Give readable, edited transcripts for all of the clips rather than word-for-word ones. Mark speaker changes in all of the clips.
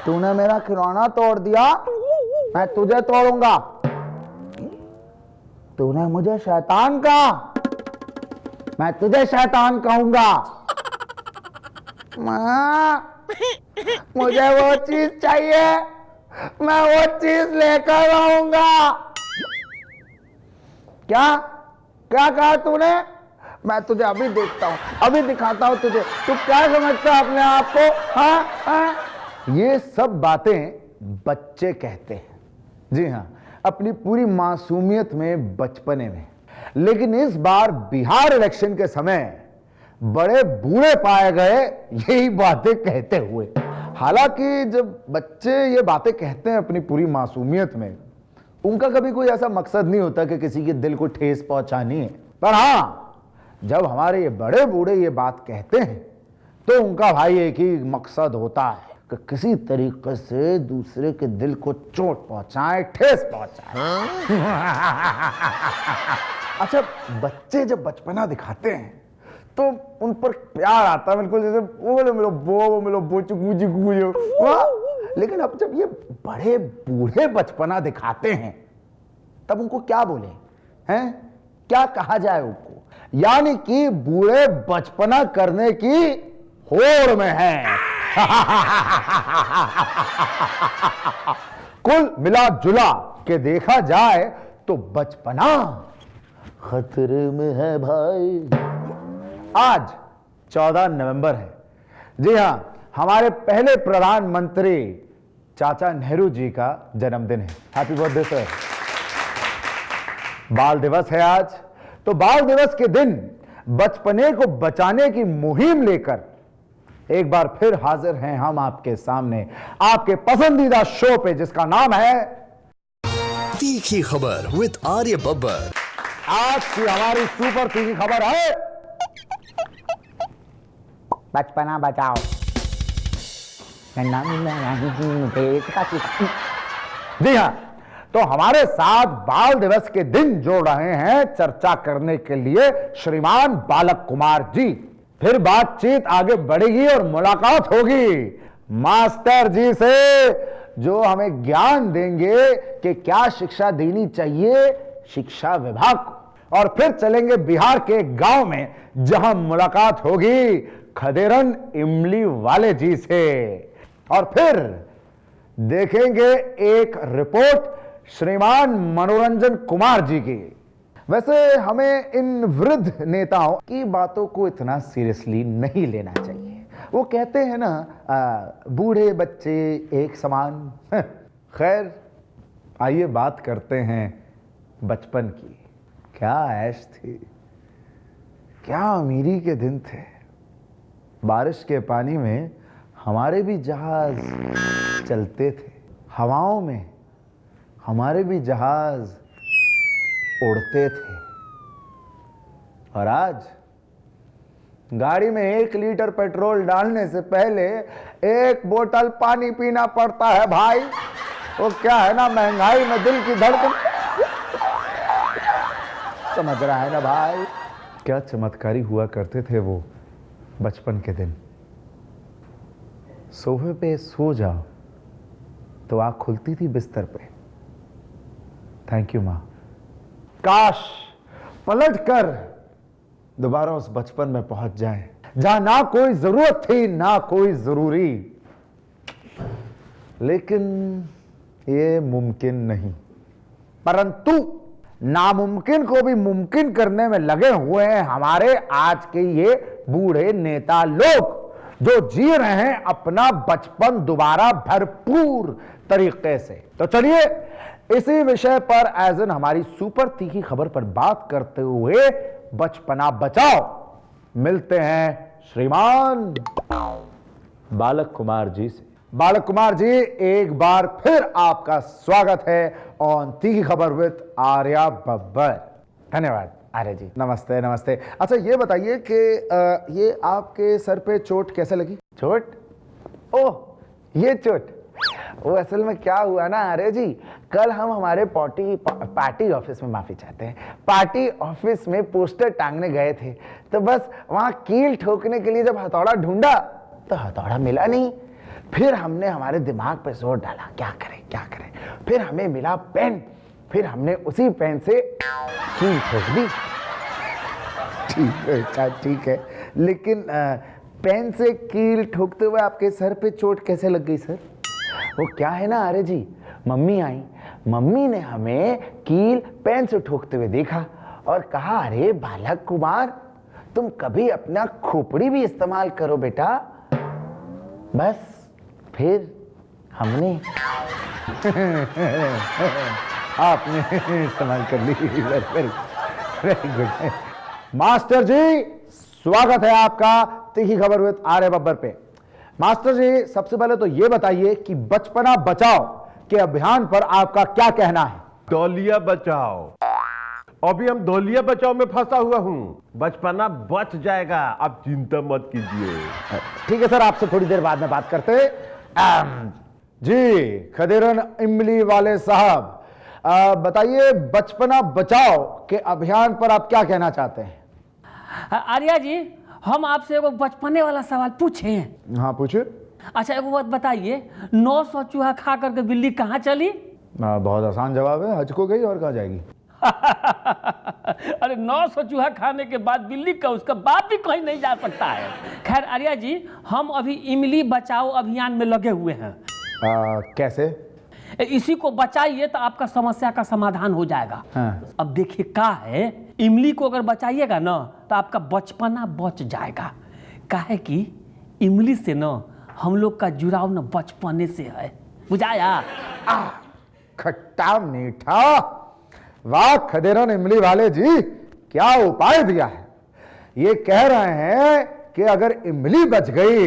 Speaker 1: तूने मेरा खिलौना तोड़ दिया, मैं तुझे तोड़ूंगा। तूने मुझे शैतान कहा, मैं तुझे शैतान कहूंगा। माँ, मुझे वो चीज चाहिए, मैं वो चीज लेकर आऊंगा। क्या क्या कहा तूने? मैं तुझे अभी देखता हूं, अभी दिखाता हूं तुझे। तू क्या समझता है अपने आप को? हाँ हाँ, ये सब बातें बच्चे कहते हैं। जी हाँ, अपनी पूरी मासूमियत में, बचपने में। लेकिन इस बार बिहार इलेक्शन के समय बड़े बूढ़े पाए गए यही बातें कहते हुए। हालांकि जब बच्चे ये बातें कहते हैं अपनी पूरी मासूमियत में, उनका कभी कोई ऐसा मकसद नहीं होता कि किसी के दिल को ठेस पहुंचानी है। पर हां, जब हमारे ये बड़े बूढ़े ये बात कहते हैं तो उनका भाई एक ही मकसद होता है कि किसी तरीके से दूसरे के दिल को चोट पहुंचाए, ठेस पहुंचाए। अच्छा, बच्चे जब बचपना दिखाते हैं तो उन पर प्यार आता है, बिल्कुल जैसे वो मिलो बो मिलो बोचू गुजी गुजो। लेकिन अब जब ये बड़े बूढ़े बचपना दिखाते हैं तब उनको क्या बोले हैं, क्या कहा जाए उनको? यानी कि बूढ़े बचपना करने की होड़ में हैं। कुल मिला जुला के देखा जाए तो बचपना खतरे में है भाई। आज 14 नवंबर है। जी हां, हमारे पहले प्रधानमंत्री चाचा नेहरू जी का जन्मदिन है। Happy birthday sir. बाल दिवस है आज। तो बाल दिवस के दिन बचपने को बचाने की मुहिम लेकर एक बार फिर हाजिर हैं हम आपके सामने, आपके पसंदीदा शो पे, जिसका नाम है
Speaker 2: तीखी खबर विद आर्य बब्बर।
Speaker 1: आज की हमारी सुपर तीखी खबर है बचपना बचाओ। जी हां, तो हमारे साथ बाल दिवस के दिन जोड़ रहे हैं चर्चा करने के लिए श्रीमान बालक कुमार जी। फिर बातचीत आगे बढ़ेगी और मुलाकात होगी मास्टर जी से, जो हमें ज्ञान देंगे कि क्या शिक्षा देनी चाहिए शिक्षा विभाग को। और फिर चलेंगे बिहार के गांव में, जहां मुलाकात होगी खदेरन इमली वाले जी से। और फिर देखेंगे एक रिपोर्ट श्रीमान मनोरंजन कुमार जी की। वैसे हमें इन वृद्ध नेताओं की बातों को इतना सीरियसली नहीं लेना चाहिए। वो कहते हैं ना, बूढ़े बच्चे एक समान। खैर, आइए बात करते हैं बचपन की। क्या ऐश थी, क्या अमीरी के दिन थे। बारिश के पानी में हमारे भी जहाज चलते थे, हवाओं में हमारे भी जहाज उड़ते थे। और आज गाड़ी में 1 लीटर पेट्रोल डालने से पहले 1 बोतल पानी पीना पड़ता है भाई। वो क्या है ना, महंगाई में दिल की धड़कन, समझ रहा है ना भाई। क्या चमत्कारी हुआ करते थे वो बचपन के दिन। सोफे पे सो जाओ तो आंख खुलती थी बिस्तर पे। थैंक यू मां। काश पलट कर दोबारा उस बचपन में पहुंच जाए जहां ना कोई जरूरत थी ना कोई जरूरी। लेकिन ये मुमकिन नहीं। परंतु नामुमकिन को भी मुमकिन करने में लगे हुए हैं हमारे आज के ये बूढ़े नेता लोग, जो जी रहे हैं अपना बचपन दोबारा भरपूर तरीके से। तो चलिए इसी विषय पर एज एन हमारी सुपर तीखी खबर पर बात करते हुए बचपना बचाओ मिलते हैं श्रीमान बालक कुमार जी से। बालक कुमार जी, एक बार फिर आपका स्वागत है ऑन तीखी खबर विद आर्या बब्बर। धन्यवाद आर्य जी। नमस्ते नमस्ते। अच्छा ये बताइए कि ये आपके सर पे चोट कैसे लगी? चोट? ओह ये चोट, वो असल में क्या हुआ ना आर्य जी, कल हम हमारे पार्टी ऑफिस में, माफी चाहते हैं, पार्टी ऑफिस में पोस्टर टांगने गए थे। तो बस वहां कील ठोकने के लिए जब हथौड़ा ढूंढा तो हथौड़ा मिला नहीं। फिर हमने हमारे दिमाग पे जोर डाला, क्या करें क्या करें। फिर हमें मिला पेन, फिर हमने उसी पेन से कील ठोक दी। ठीक है अच्छा ठीक है, लेकिन पेन से कील ठोकते हुए आपके सर पे चोट कैसे लग गई सर? वो क्या है ना आर्य जी, मम्मी आई, मम्मी ने हमें कील पेन से ठोकते हुए देखा और कहा, अरे बालक कुमार, तुम कभी अपना खोपड़ी भी इस्तेमाल करो बेटा। बस फिर हमने आपने इस्तेमाल कर ली। Very good. मास्टर जी स्वागत है आपका तीखी खबर विद आर्य बब्बर पे। मास्टर जी सबसे पहले तो ये बताइए कि बचपना बचाओ के अभियान पर आपका क्या कहना है?
Speaker 3: तौलिया बचाओ। अभी हम तौलिया बचाओ में फंसा हुआ हूं, बचपना बच जाएगा, आप चिंता मत कीजिए।
Speaker 1: ठीक है सर, आपसे थोड़ी देर बाद में बात करते हैं। जी खदेरन इमली वाले साहब, बताइए बचपना बचाओ के अभियान पर आप क्या कहना चाहते हैं?
Speaker 4: आर्या जी, हम आपसे एगो बचपने वाला सवाल पूछे।
Speaker 1: हाँ पूछिए।
Speaker 4: अच्छा एक बात बताइए, 900 चूहा खा करके बिल्ली कहाँ चली?
Speaker 1: बहुत आसान जवाब है, हज को गई और कहाँ जाएगी।
Speaker 4: अरे 900 चूहा खाने के बाद बिल्ली का उसका बाप भी कहीं नहीं जा सकता है। खैर आर्या जी, हम अभी इमली बचाओ अभियान में लगे हुए हैं।
Speaker 1: कैसे?
Speaker 4: इसी को बचाइए तो आपका समस्या का समाधान हो जाएगा।
Speaker 1: हाँ।
Speaker 4: अब देखिए क्या है, इमली को अगर बचाइएगा ना तो आपका बचपना बच जाएगा। काहे कि इमली से ना हम लोग का जुड़ाव ना बचपने से है, बुझाया?
Speaker 1: खट्टा मीठा, वाह खदेरन इमली वाले जी, क्या उपाय दिया है। ये कह रहे हैं कि अगर इमली बच गई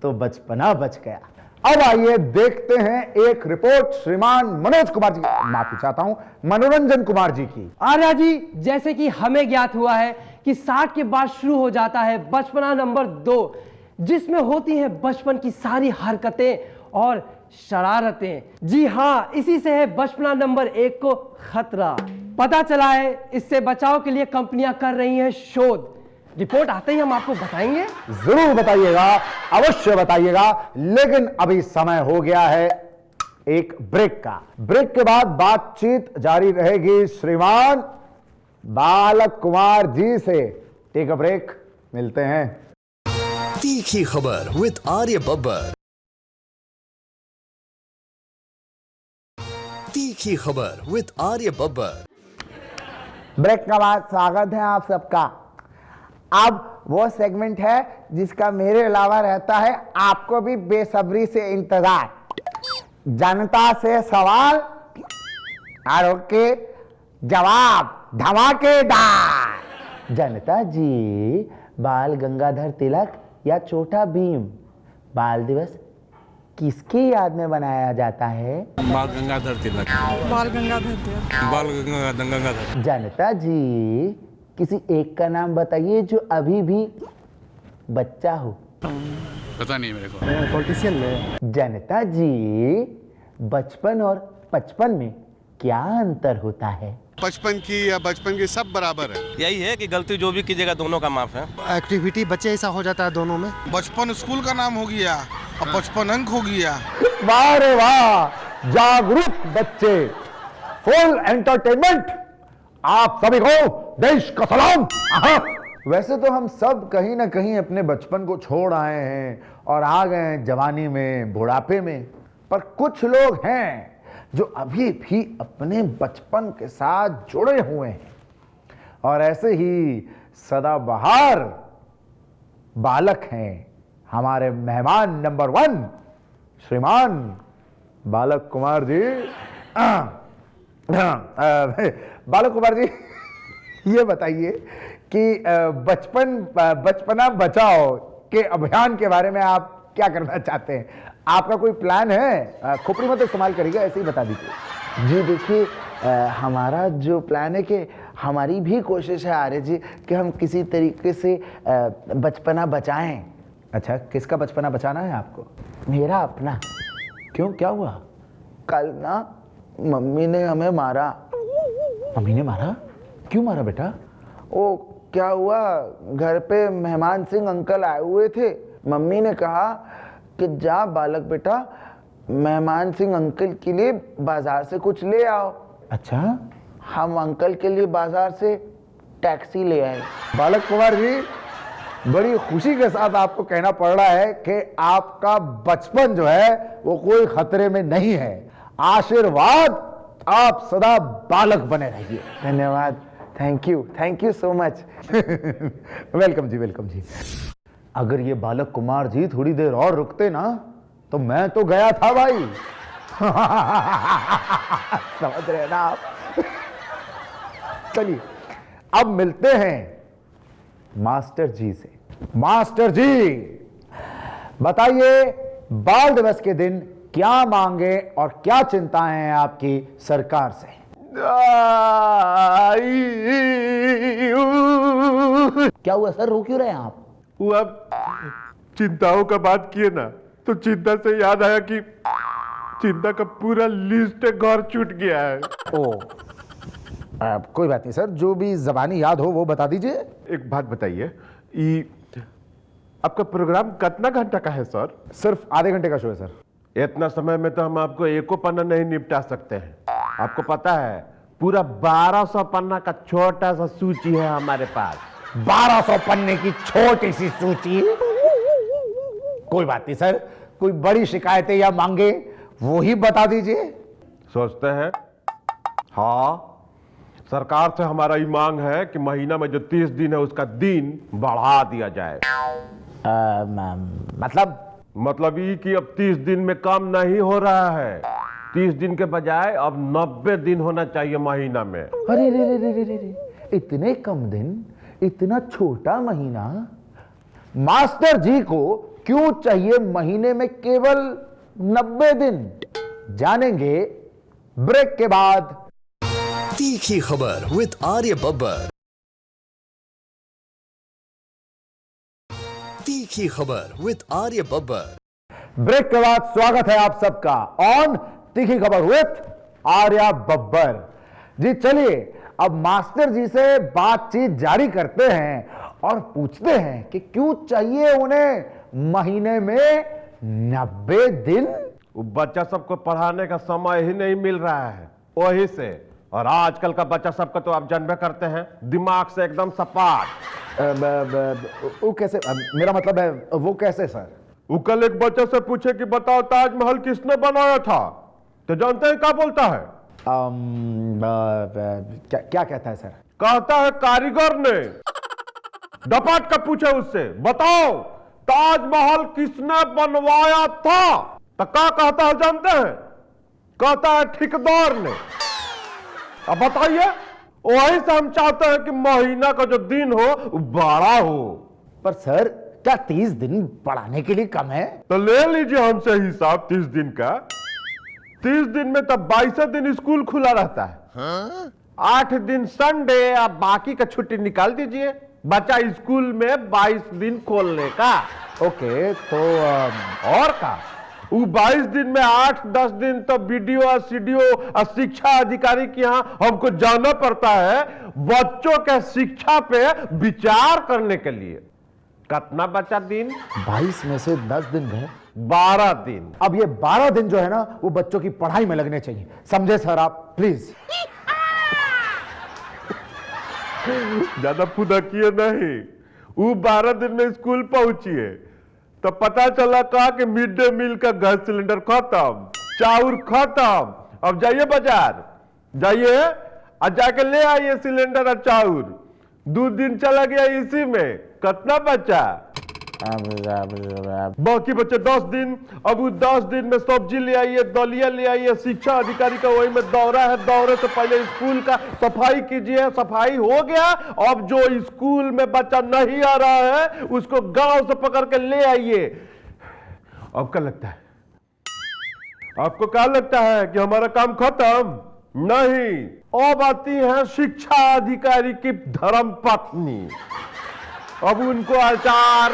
Speaker 1: तो बचपना बच गया। अब आइए देखते हैं एक रिपोर्ट श्रीमान मनोज कुमार जी, माफी चाहता हूं मनोरंजन कुमार जी की।
Speaker 5: आर्या जी, जैसे कि हमें ज्ञात हुआ है कि 60 के बाद शुरू हो जाता है बचपना नंबर 2, जिसमें होती हैं बचपन की सारी हरकतें और शरारतें। जी हाँ, इसी से है बचपना नंबर 1 को खतरा। पता चला है इससे बचाव के लिए कंपनियां कर रही हैं शोध। रिपोर्ट आते ही हम आपको बताएंगे।
Speaker 1: जरूर बताइएगा, अवश्य बताइएगा, लेकिन अभी समय हो गया है एक ब्रेक का। ब्रेक के बाद बातचीत जारी रहेगी श्रीमान बालक कुमार जी से। टेक अ ब्रेक, मिलते हैं।
Speaker 2: तीखी खबर विद आर्य बब्बर। तीखी खबर विद आर्य बब्बर।
Speaker 1: ब्रेक के बाद स्वागत है आप सबका। अब वो सेगमेंट है जिसका मेरे अलावा रहता है आपको भी बेसब्री से इंतजार। जनता से सवाल और उसके जवाब धमाकेदार। जनता जी, बाल गंगाधर तिलक या छोटा भीम बाल दिवस किसकी याद में बनाया जाता है?
Speaker 6: बाल गंगाधर तिलक।
Speaker 7: बाल गंगाधर तिलक।
Speaker 6: बाल गंगाधर।
Speaker 1: जनता जी, किसी एक का नाम बताइए जो अभी भी बच्चा हो।
Speaker 6: पता नहीं मेरे को।
Speaker 1: पॉलिटिशियन में। जनता जी, बचपन और 55 में क्या अंतर होता है?
Speaker 8: 55 की या बचपन की सब बराबर है।
Speaker 6: यही है कि गलती जो भी कीजिएगा दोनों का माफ है।
Speaker 5: एक्टिविटी बच्चे ऐसा हो जाता है दोनों में।
Speaker 8: बचपन स्कूल का नाम हो गया और 55 अंक हो गया।
Speaker 1: वाह रे वाह, जागरूक बच्चे, फुल एंटरटेनमेंट। आप सभी को देश का सलाम। वैसे तो हम सब कहीं ना कहीं अपने बचपन को छोड़ आए हैं और आ गए हैं जवानी में, बुढ़ापे में, पर कुछ लोग हैं जो अभी भी अपने बचपन के साथ जुड़े हुए हैं। और ऐसे ही सदाबहार बालक हैं हमारे मेहमान नंबर 1 श्रीमान बालक कुमार जी। बालक कुमार जी, ये बताइए कि बचपना बचाओ के अभियान के बारे में आप क्या करना चाहते हैं? आपका कोई प्लान है? खोपड़ी मत इस्तेमाल करिएगा, ऐसे ही बता दीजिए। जी देखिए, हमारा जो प्लान है कि हमारी भी कोशिश है आर्य जी कि हम किसी तरीके से बचपना बचाएं। अच्छा, किसका बचपना बचाना है आपको? मेरा अपना। क्यों, क्या हुआ? कल ना मम्मी ने हमें मारा। मम्मी ने मारा? क्यों मारा बेटा? ओ क्या हुआ, घर पे मेहमान सिंह अंकल आए हुए थे। मम्मी ने कहा
Speaker 9: कि जा बालक बेटा, मेहमान सिंह अंकल के लिए बाजार से कुछ ले आओ।
Speaker 1: अच्छा,
Speaker 9: हम अंकल के लिए बाजार से टैक्सी ले आए।
Speaker 1: बालक कुमार जी, बड़ी खुशी के साथ आपको कहना पड़ रहा है कि आपका बचपन जो है वो कोई खतरे में नहीं है। आशीर्वाद, आप सदा बालक बने रहिए।
Speaker 9: धन्यवाद, thank you so much.
Speaker 1: Welcome जी, वेलकम जी। अगर ये बालक कुमार जी थोड़ी देर और रुकते ना तो मैं तो गया था भाई। समझ रहे ना आप? चलिए अब मिलते हैं मास्टर जी से। मास्टर जी बताइए, बाल दिवस के दिन क्या मांगे और क्या चिंताएं हैं आपकी सरकार से?
Speaker 9: क्या हुआ सर, रो क्यों रहे हैं आप?
Speaker 3: वो अब चिंताओं का बात किए ना तो चिंता से याद आया कि चिंता का पूरा लिस्ट घर छूट गया है।
Speaker 1: ओ, कोई बात नहीं सर, जो भी जबानी याद हो वो बता दीजिए।
Speaker 3: एक बात बताइए, आपका प्रोग्राम कितना घंटा का है सर?
Speaker 1: सिर्फ आधे घंटे का शो है सर।
Speaker 3: इतना समय में तो हम आपको एको पन्ना नहीं निपटा सकते हैं। आपको पता है पूरा 1200 पन्ना का छोटा सा सूची है हमारे पास।
Speaker 1: 1200 पन्ने की छोटी सी सूची? कोई बात नहीं सर, कोई बड़ी शिकायतें या मांगे वो ही बता दीजिए।
Speaker 3: सोचते हैं, हाँ, सरकार से हमारा ये मांग है कि महीना में जो 30 दिन है उसका दिन बढ़ा दिया जाए। मतलब ये कि अब 30 दिन में काम नहीं हो रहा है। 30 दिन के बजाय अब 90 दिन होना चाहिए महीना में।
Speaker 1: अरे रे रे रे रे रे, इतने कम दिन, इतना छोटा महीना? मास्टर जी को क्यों चाहिए महीने में केवल 90 दिन? जानेंगे ब्रेक के बाद।
Speaker 2: तीखी खबर विद आर्य बब्बर। तीखी खबर विद आर्य बब्बर।
Speaker 1: ब्रेक के बाद स्वागत है आप सबका ऑन तीखी खबर विद आर्य बब्बर। जी चलिए अब मास्टर जी से बातचीत जारी करते हैं और पूछते हैं कि क्यों चाहिए उन्हें महीने में 90 दिन।
Speaker 3: बच्चा सबको पढ़ाने का समय ही नहीं मिल रहा है, वही से। और आजकल का बच्चा सबका तो आप जानबे करते हैं, दिमाग से एकदम सपाट।
Speaker 1: वो कैसे? मेरा मतलब है वो कैसे सर?
Speaker 3: वो कल एक बच्चे से पूछे कि बताओ ताजमहल किसने बनाया था, तो जानते हैं क्या बोलता है?
Speaker 1: क्या कहता है सर?
Speaker 3: कहता है कारीगर ने। डपाट का पूछे उससे, बताओ ताजमहल किसने बनवाया था, तो क्या कहता है जानते हैं? कहता है ठेकेदार ने। अब बताइए, वही से हम चाहते हैं कि महीना का जो दिन हो वो बड़ा हो।
Speaker 1: पर सर क्या 30 दिन पढ़ाने के लिए कम है?
Speaker 3: तो ले लीजिए हमसे हिसाब 30 दिन का। 30 दिन में तब 22 दिन स्कूल खुला रहता है। 8 दिन संडे, आप बाकी का छुट्टी निकाल दीजिए, बच्चा स्कूल में 22 दिन खोलने का।
Speaker 1: ओके, तो और का
Speaker 3: वो 22 दिन में 8-10 दिन तो बीडीओ और सीडीओ और शिक्षा अधिकारी के यहाँ हमको जाना पड़ता है बच्चों के शिक्षा पे विचार करने के लिए। कितना बचा दिन?
Speaker 1: 22 में से 10 दिन गए,
Speaker 3: 12 दिन।
Speaker 1: अब ये 12 दिन जो है ना वो बच्चों की पढ़ाई में लगने चाहिए, समझे सर आप प्लीज?
Speaker 3: ज्यादा फुदकिए नहीं। वो 12 दिन में स्कूल पहुंचिए तो पता चला कहा कि मिड डे मील का गैस सिलेंडर खत्म, चाउर खत्म। अब जाइए बाजार, जाइए और जाके ले आइए सिलेंडर और चाउर। 2 दिन चला गया इसी में, कितना बचा? बाकी बच्चे 10 दिन। अब उस 10 दिन में सब्जी ले आइए, दलिया ले आइए। शिक्षा अधिकारी का वही में दौरा है, दौरे से पहले स्कूल का सफाई कीजिए। सफाई हो गया, अब जो स्कूल में बच्चा नहीं आ रहा है उसको गांव से पकड़ के ले आइए। अब क्या लगता है आपको? क्या लगता है कि हमारा काम खत्म? नहीं, अब आती है शिक्षा अधिकारी की धर्म पत्नी। अब उनको अचार,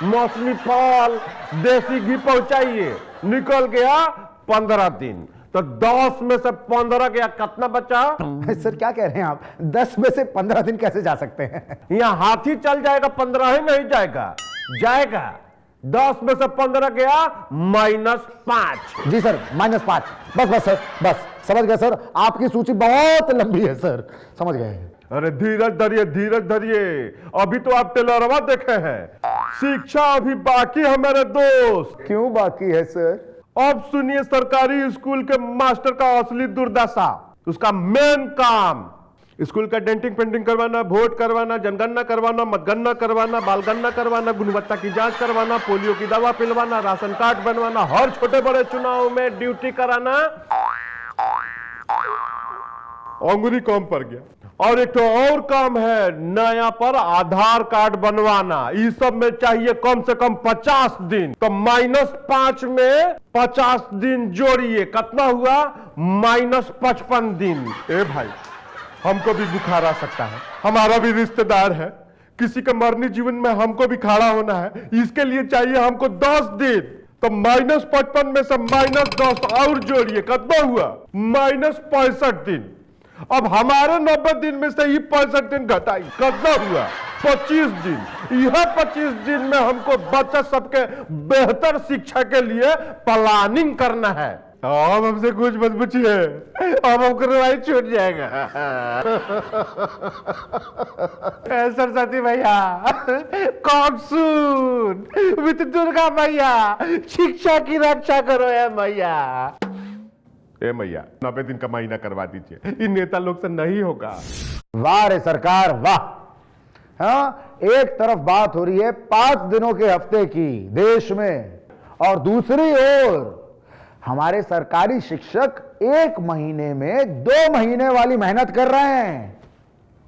Speaker 3: मौसमी फल, देसी घी पहुंचाइए। निकल गया 15 दिन, तो 10 में से 15 गया, कितना बचा?
Speaker 1: सर क्या कह रहे हैं आप? 10 में से 15 दिन कैसे जा सकते हैं?
Speaker 3: यहाँ हाथी चल जाएगा, 15 ही नहीं जाएगा। जाएगा 10 में से 15 गया -5।
Speaker 1: जी सर, -5। बस बस सर, बस समझ गए सर, आपकी सूची बहुत लंबी है सर, समझ गए।
Speaker 3: अरे धीरज धरिए, धीरज धरिए, अभी तो आप टेलरवा देखे हैं, शिक्षा अभी बाकी है मेरे दोस्त।
Speaker 1: क्यों बाकी है सर?
Speaker 3: अब सुनिए सरकारी स्कूल के मास्टर का असली दुर्दशा। उसका मेन काम स्कूल का डेंटिंग पेंटिंग करवाना, वोट करवाना, जनगणना करवाना, मतगणना करवाना, बालगणना करवाना, गुणवत्ता की जांच करवाना, पोलियो की दवा पिलवाना, राशन कार्ड बनवाना, हर छोटे बड़े चुनाव में ड्यूटी कराना। अंगुली कम पड़ गया। और एक तो और काम है नया पर आधार कार्ड बनवाना। इस सब में चाहिए कम से कम 50 दिन। तो -5 में 50 दिन जोड़िए, कितना हुआ? -55 दिन। ए भाई, हमको भी बुखार आ सकता है, हमारा भी रिश्तेदार है, किसी के मरने जीवन में हमको भी खड़ा होना है, इसके लिए चाहिए हमको 10 दिन। तो -55 में से -10 और जोड़िए, कितना हुआ? -65 दिन। अब हमारे 90 दिन में से ही 65 दिन घटाई, कितना हुआ? 25 दिन। यह 25 दिन में हमको बच्चा सबके बेहतर शिक्षा के लिए प्लानिंग करना है। अब हमसे कुछ मत पूछिए, अब हमको रवाई छूट जाएगा। सरस्वती भैया, कौन सुन विद दुर्गा मैया, शिक्षा की रक्षा करो है मैया। ए मैया, 90 दिन का महीना करवा दीजिए, इन नेता लोग से नहीं होगा।
Speaker 1: वाह रे सरकार वाह। हाँ, एक तरफ बात हो रही है 5 दिनों के हफ्ते की देश में, और दूसरी ओर हमारे सरकारी शिक्षक 1 महीने में 2 महीने वाली मेहनत कर रहे हैं।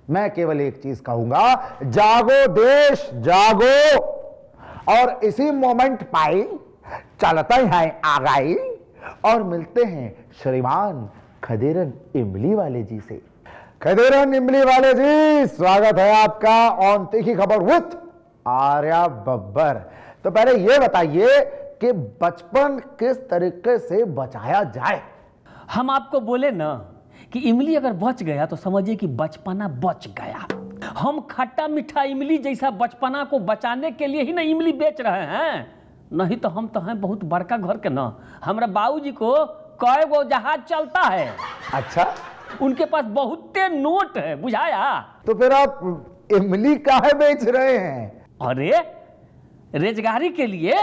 Speaker 1: मैं केवल एक चीज कहूंगा, जागो देश जागो। और इसी मोमेंट पाई चलता है आगाई, और मिलते हैं श्रीमान खदेरन इमली वाले जी से। खदेरन इमली वाले जी, स्वागत है आपका ऑन तीखी खबर विद आर्या बब्बर। तो पहले ये बताइए कि बचपन किस तरीके से बचाया जाए।
Speaker 4: हम आपको बोले ना कि इमली अगर बच गया तो समझिए कि बचपना बच गया। हम खट्टा मीठा इमली जैसा बचपना को बचाने के लिए ही ना इमली बेच रहे हैं, नहीं तो हम तो हैं बहुत बड़का घर के ना। हमारा बाबूजी को कई गो जहाज चलता है।
Speaker 1: अच्छा,
Speaker 4: उनके पास बहुते नोट है, बुझाया।
Speaker 1: तो फिर आप इमली काहे बेच रहे हैं?
Speaker 4: अरे रोजगारी के लिए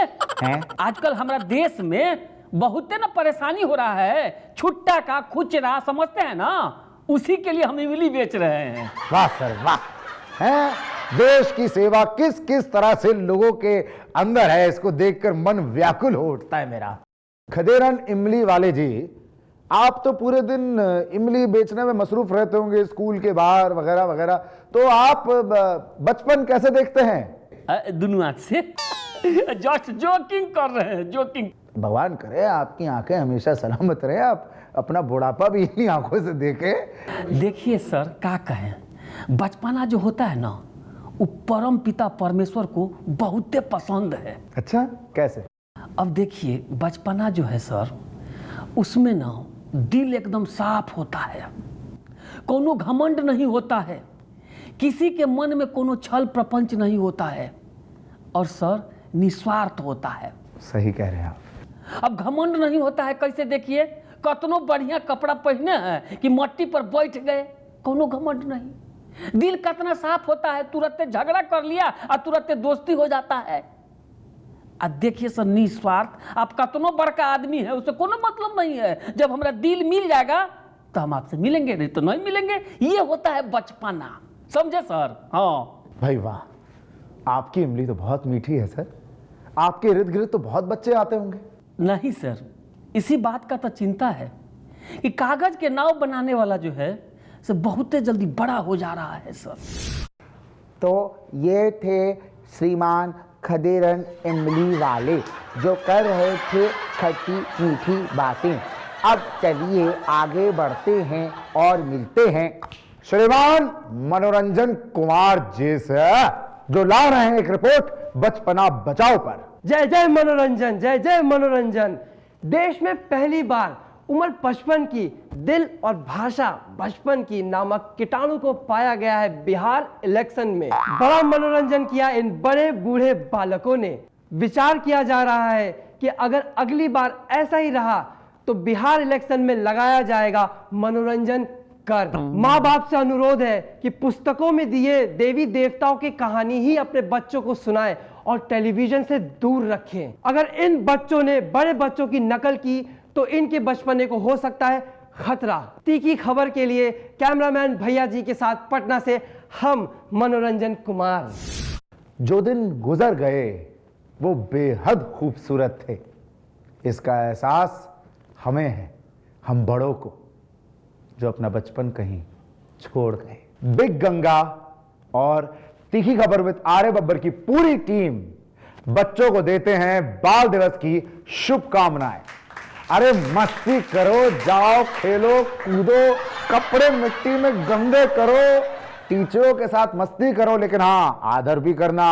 Speaker 1: हैं?
Speaker 4: आजकल हमारा देश में बहुते ना परेशानी हो रहा है, छुट्टा का खुचरा समझते हैं ना, उसी के लिए हम इमली बेच रहे हैं।
Speaker 1: वाह सर वाह। हैं, देश की सेवा किस किस तरह से लोगों के अंदर है, इसको देखकर मन व्याकुल हो उठता है मेरा। खदेरन इमली वाले जी, आप तो पूरे दिन इमली बेचने में मसरूफ रहते होंगे, स्कूल के बाहर वगैरह वगैरह, तो आप बचपन कैसे देखते हैं?
Speaker 4: दुनू आंख से जस्ट जोकिंग कर रहे हैं, जोकिंग।
Speaker 1: भगवान करे आपकी आंखें हमेशा सलामत रहे, आप अपना बुढ़ापा भी इन्हीं आंखों से देखें।
Speaker 4: देखिए सर, क्या कहें, बचपना जो होता है ना, वो परम पिता परमेश्वर को बहुते पसंद है।
Speaker 1: अच्छा, कैसे?
Speaker 4: अब देखिए, बचपना जो है सर, उसमें ना दिल एकदम साफ होता है, कोनो घमंड नहीं होता है, किसी के मन में कोनो छल प्रपंच नहीं होता है, और सर निस्वार्थ होता है।
Speaker 1: सही कह रहे हैं आप।
Speaker 4: अब घमंड नहीं होता है कैसे? देखिए, कतनो बढ़िया कपड़ा पहने हैं कि मट्टी पर बैठ गए, कोनो घमंड नहीं। दिल कितना साफ होता है, तुरंत झगड़ा कर लिया और तुरंत दोस्ती हो जाता है। अब देखिए सर, निस्वार्थ, आप कतनो बड़का आदमी है, उससे कोनो मतलब नहीं है। जब हमारा दिल मिल जाएगा तो हम आपसे मिलेंगे, नहीं तो नहीं मिलेंगे। ये होता है बचपना, समझे सर? हाँ
Speaker 1: भाई वाह, आपकी इमली तो बहुत मीठी है सर। आपके इर्द गिर्द तो बहुत बच्चे आते होंगे।
Speaker 4: नहीं सर, इसी बात का तो चिंता है कि कागज के नाव बनाने वाला जो है से बहुत जल्दी बड़ा हो जा रहा है सर।
Speaker 9: तो ये थे श्रीमान खदेरन इमली वाले, जो कर रहे थे खट्टी मीठी बातें। अब चलिए आगे बढ़ते हैं और मिलते हैं
Speaker 1: श्रीमान मनोरंजन कुमार जी से, जो ला रहे हैं एक रिपोर्ट बचपना बचाओ पर।
Speaker 5: जय जय मनोरंजन, जय जय मनोरंजन। देश में पहली बार उम्र 55 की, दिल और भाषा बचपन की नामक कीटाणु को पाया गया है बिहार इलेक्शन में। बड़ा मनोरंजन किया इन बड़े बूढ़े बालकों ने। विचार किया जा रहा है कि अगर अगली बार ऐसा ही रहा तो बिहार इलेक्शन में लगाया जाएगा मनोरंजन कर। माँ बाप से अनुरोध है कि पुस्तकों में दिए देवी देवताओं की कहानी ही अपने बच्चों को सुनाएं और टेलीविजन से दूर रखें। अगर इन बच्चों ने बड़े बच्चों की नकल की तो इनके बचपने को हो सकता है खतरा। तीखी खबर के लिए कैमरामैन भैया जी के साथ पटना से हम मनोरंजन कुमार।
Speaker 1: जो दिन गुजर गए वो बेहद खूबसूरत थे, इसका एहसास हमें है, हम बड़ों को, जो अपना बचपन कहीं छोड़ गए। बिग गंगा और तीखी खबर विद आर्य बब्बर की पूरी टीम बच्चों को देते हैं बाल दिवस की शुभकामनाएं। अरे मस्ती करो, जाओ खेलो कूदो, कपड़े मिट्टी में गंदे करो, टीचरों के साथ मस्ती करो, लेकिन हाँ आदर भी करना।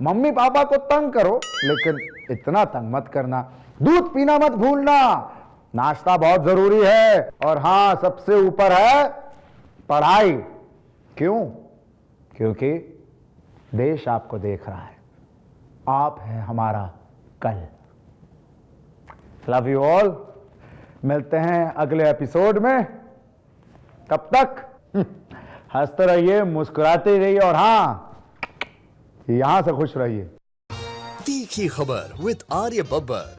Speaker 1: मम्मी पापा को तंग करो लेकिन इतना तंग मत करना। दूध पीना मत भूलना, नाश्ता बहुत जरूरी है। और हाँ सबसे ऊपर है पढ़ाई। क्यों? क्योंकि देश आपको देख रहा है, आप हैं हमारा कल। Love you all. मिलते हैं अगले एपिसोड में, तब तक हंसते रहिए, मुस्कुराते रहिए और हाँ यहां से खुश रहिए।
Speaker 2: तीखी खबर विद आर्य बब्बर।